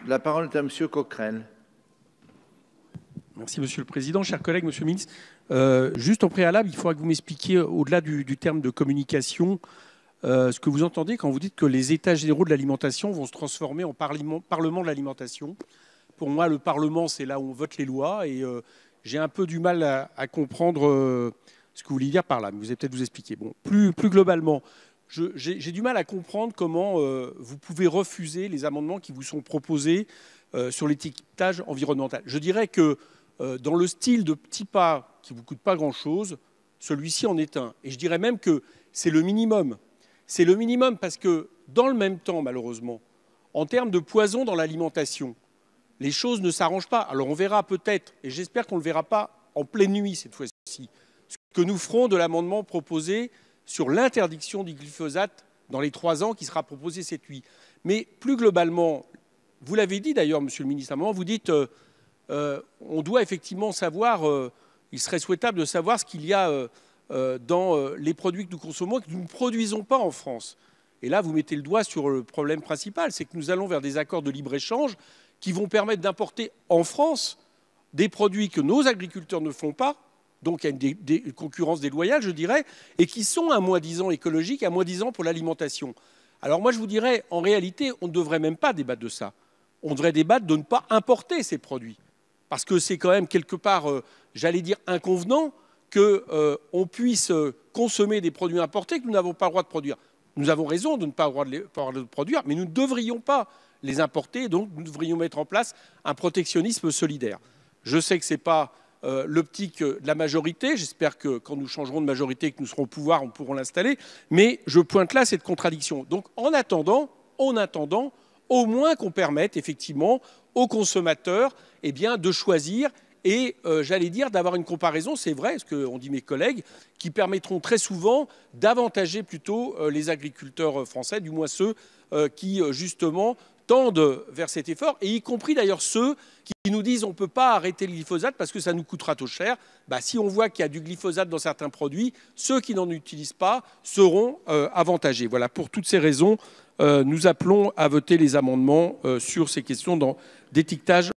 La parole est à Monsieur Coquerel. Merci Monsieur le Président. Chers collègues, Monsieur le Ministre, juste au préalable, il faudra que vous m'expliquiez, au-delà du terme de communication, ce que vous entendez quand vous dites que les États généraux de l'alimentation vont se transformer en Parlement de l'alimentation. Pour moi, le Parlement, c'est là où on vote les lois et j'ai un peu du mal à comprendre ce que vous voulez dire par là. Mais vous allez peut-être vous expliquer. Bon, plus globalement, j'ai du mal à comprendre comment vous pouvez refuser les amendements qui vous sont proposés sur l'étiquetage environnemental. Je dirais que dans le style de petits pas qui ne vous coûte pas grand-chose, celui-ci en est un. Et je dirais même que c'est le minimum. C'est le minimum parce que dans le même temps, malheureusement, en termes de poison dans l'alimentation, les choses ne s'arrangent pas. Alors on verra peut-être, et j'espère qu'on ne le verra pas en pleine nuit cette fois-ci, ce que nous ferons de l'amendement proposé sur l'interdiction du glyphosate dans les 3 ans qui sera proposé cette nuit. Mais plus globalement, vous l'avez dit d'ailleurs, Monsieur le Ministre, à un moment, vous dites on doit effectivement savoir, il serait souhaitable de savoir ce qu'il y a dans les produits que nous consommons et que nous ne produisons pas en France. Et là, vous mettez le doigt sur le problème principal, c'est que nous allons vers des accords de libre-échange qui vont permettre d'importer en France des produits que nos agriculteurs ne font pas, donc il y a une concurrence déloyale, je dirais, et qui sont un moins-disant écologique, un moins-disant pour l'alimentation. Alors moi, je vous dirais, en réalité, on ne devrait même pas débattre de ça. On devrait débattre de ne pas importer ces produits. Parce que c'est quand même quelque part, j'allais dire, inconvenant qu'on puisse consommer des produits importés que nous n'avons pas le droit de produire. Nous avons raison de ne pas avoir le droit de produire, mais nous ne devrions pas les importer, donc nous devrions mettre en place un protectionnisme solidaire. Je sais que ce n'est pas l'optique de la majorité, j'espère que quand nous changerons de majorité et que nous serons au pouvoir, on pourra l'installer, mais je pointe là cette contradiction. Donc en attendant, au moins qu'on permette effectivement aux consommateurs de choisir et, j'allais dire, d'avoir une comparaison, c'est vrai, ce qu'ont dit mes collègues, qui permettront très souvent d'avantager plutôt les agriculteurs français, du moins ceux qui, justement, tendent vers cet effort, et y compris d'ailleurs ceux qui nous disent on ne peut pas arrêter le glyphosate parce que ça nous coûtera trop cher. Si on voit qu'il y a du glyphosate dans certains produits, ceux qui n'en utilisent pas seront avantagés. Voilà, pour toutes ces raisons, nous appelons à voter les amendements sur ces questions d'étiquetage